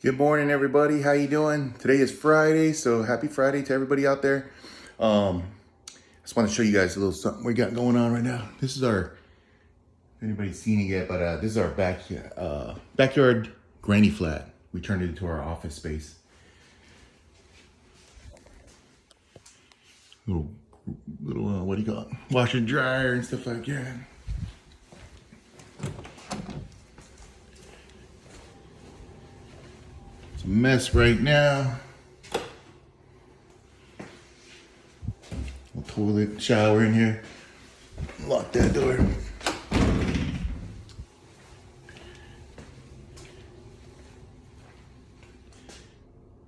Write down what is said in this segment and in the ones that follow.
Good morning, everybody. How you doing? Today is Friday, so happy Friday to everybody out there. Just want to show you guys a little something we got going on right now. This is our, if anybody's seen it yet, but this is our backyard granny flat. We turned it into our office space. Little, what do you call it? Washer and dryer and stuff like that. It's a mess right now. Toilet, shower in here. Lock that door.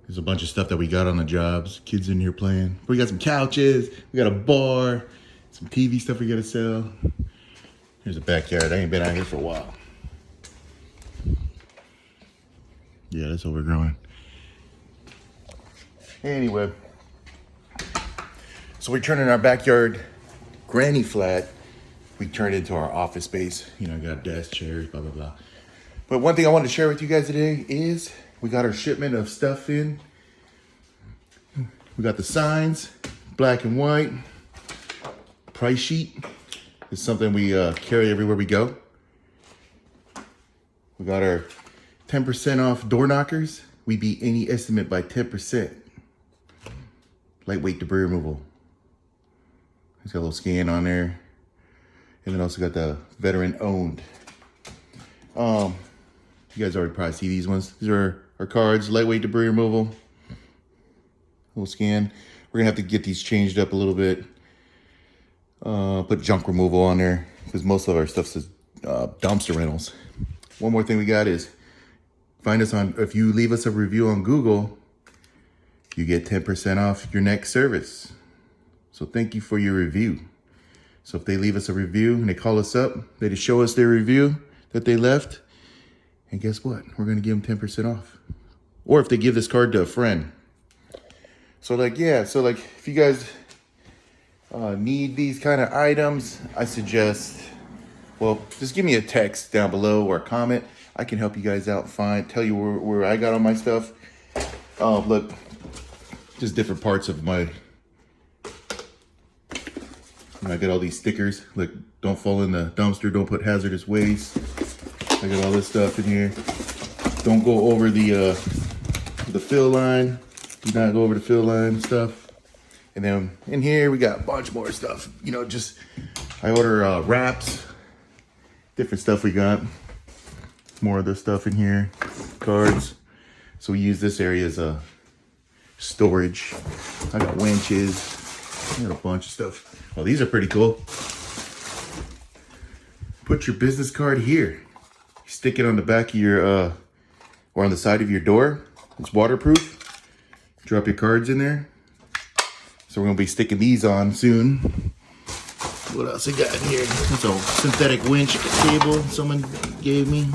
There's a bunch of stuff that we got on the jobs. Kids in here playing. We got some couches. We got a bar. Some TV stuff we gotta sell. Here's a backyard. I ain't been out here for a while. Yeah, that's overgrowing. Anyway. So we're turning our backyard granny flat. We turned it into our office space. You know, got desk, chairs, blah, blah, blah. But one thing I wanted to share with you guys today is we got our shipment of stuff in. We got the signs, black and white. Price sheet is something we carry everywhere we go. We got our 10% off door knockers. We beat any estimate by 10%. Lightweight debris removal. It's got a little scan on there. And then also got the veteran owned. You guys already probably see these ones. These are our cards, lightweight debris removal. Little scan. We're gonna have to get these changed up a little bit. Put junk removal on there because most of our stuff says dumpster rentals. One more thing we got is find us on, if you leave us a review on Google, you get 10% off your next service. So thank you for your review. So if they leave us a review and they call us up, they just show us their review that they left. And guess what? We're gonna give them 10% off. Or if they give this card to a friend. So if you guys need these kind of items, I suggest, well, just give me a text down below or a comment. I can help you guys out, tell you where I got all my stuff. Look, just different parts of my, I got all these stickers. Look, don't fall in the dumpster, don't put hazardous waste. I got all this stuff in here. Don't go over the fill line. Do not go over the fill line stuff. And then in here, we got a bunch more stuff. You know, just, I order wraps, different stuff we got. More of this stuff in here, cards. So we use this area as a storage. I got winches. I got a bunch of stuff. Oh, these are pretty cool. Put your business card here. Stick it on the back of your, or on the side of your door. It's waterproof. Drop your cards in there. So we're gonna be sticking these on soon. What else I got in here? It's a synthetic winch cable someone gave me.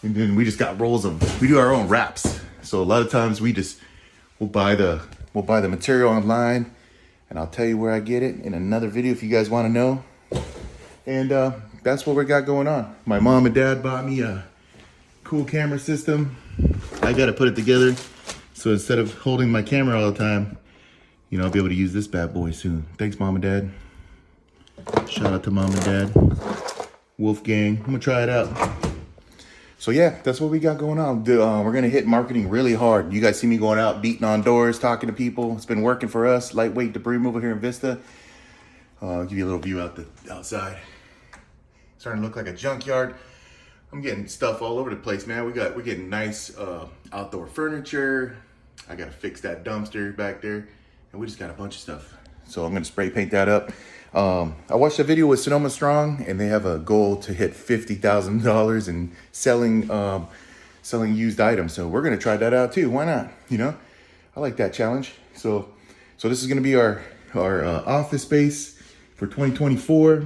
And then we just got rolls of them. We do our own wraps. So a lot of times we'll buy the material online, and I'll tell you where I get it in another video if you guys want to know. And that's what we got going on. My mom and dad bought me a cool camera system. I got to put it together. So instead of holding my camera all the time, you know, I'll be able to use this bad boy soon. Thanks, mom and dad. Shout out to mom and dad. Wolfgang, I'm gonna try it out. So yeah, that's what we got going on. We're gonna hit marketing really hard. You guys see me going out, beating on doors, talking to people. It's been working for us. Lightweight debris removal here in Vista. I'll give you a little view out the outside. Starting to look like a junkyard. I'm getting stuff all over the place, man. We're getting nice outdoor furniture. I gotta fix that dumpster back there. And we just got a bunch of stuff. So I'm gonna spray paint that up. I watched a video with Sonoma Strong, and they have a goal to hit $50,000 in selling used items. So we're gonna try that out too. Why not? You know, I like that challenge. So this is gonna be our office space for 2024.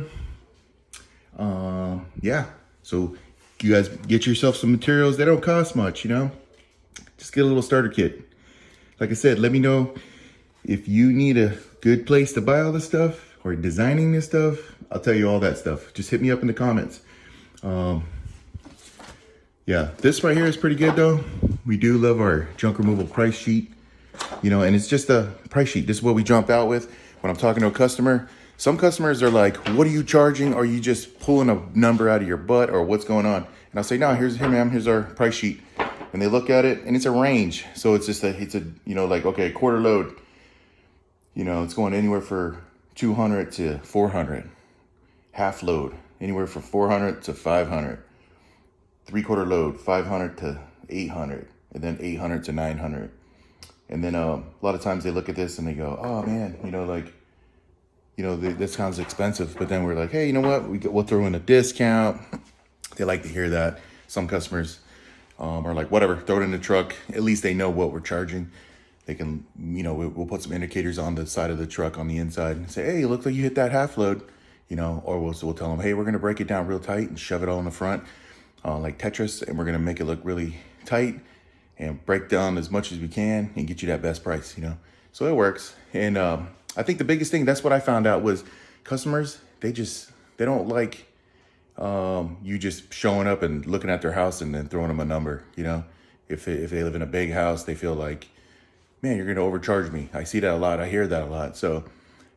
Yeah. So you guys get yourself some materials. They don't cost much, you know. Just get a little starter kit. Like I said, let me know if you need a good place to buy all this stuff or designing this stuff. I'll tell you all that stuff. Just hit me up in the comments. Yeah, this right here is pretty good though. We do love our junk removal price sheet, you know, and it's just a price sheet. This is what we jump out with when I'm talking to a customer. Some customers are like, what are you charging? Are you just pulling a number out of your butt, or what's going on? And I'll say, no, here ma'am, here's our price sheet. And they look at it and it's a range. So it's just it's a, you know, like, okay, quarter load, you know, it's going anywhere for 200 to 400. Half load, anywhere from 400 to 500. 3/4 load, 500 to 800, and then 800 to 900. And then a lot of times they look at this and they go, oh man, you know, like, you know, this sounds expensive. But then we're like, hey, you know what? We'll throw in a discount. They like to hear that. Some customers are like, whatever, throw it in the truck. At least they know what we're charging. They can, you know, we'll put some indicators on the side of the truck on the inside and say, hey, it looks like you hit that half load, you know, or we'll tell them, hey, we're going to break it down real tight and shove it all in the front. Like Tetris, and we're gonna make it look really tight and break down as much as we can and get you that best price, you know. So it works. And I think the biggest thing, that's what I found out, was customers, they don't like you just showing up and looking at their house and then throwing them a number, you know. If they live in a big house, they feel like, man, you're gonna overcharge me. I see that a lot, I hear that a lot. So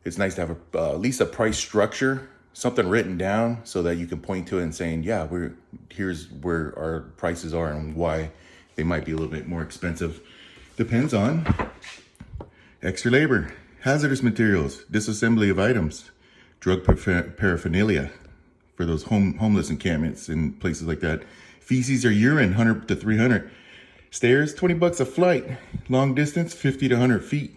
it's nice to have at least a price structure, something written down so that you can point to it and saying, yeah, here's where our prices are and why they might be a little bit more expensive. Depends on extra labor, hazardous materials, disassembly of items, drug paraphernalia for those homeless encampments and places like that. Feces or urine, 100 to 300. Stairs, $20 a flight. Long distance, 50 to 100 feet.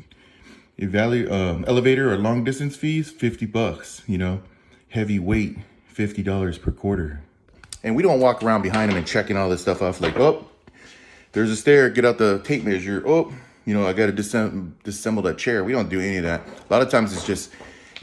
Elevator or long distance fees, $50, you know. Heavy weight, $50 per quarter. And we don't walk around behind them and checking all this stuff off like, oh, there's a stair, get out the tape measure. Oh, you know, I got to disassemble that chair. We don't do any of that. A lot of times it's just,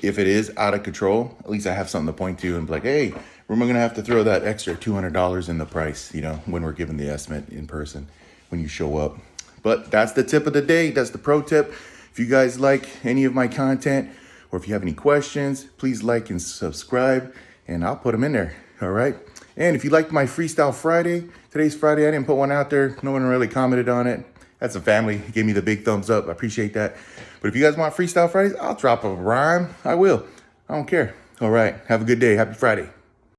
if it is out of control, at least I have something to point to and be like, hey, we're going to have to throw that extra $200 in the price, you know, when we're given the estimate in person, when you show up. But that's the tip of the day. That's the pro tip. If you guys like any of my content, or if you have any questions, please like and subscribe, and I'll put them in there, all right? And if you liked my Freestyle Friday, today's Friday, I didn't put one out there. No one really commented on it. That's a family, gave me the big thumbs up. I appreciate that. But if you guys want Freestyle Fridays, I'll drop a rhyme. I will. I don't care. All right, have a good day. Happy Friday.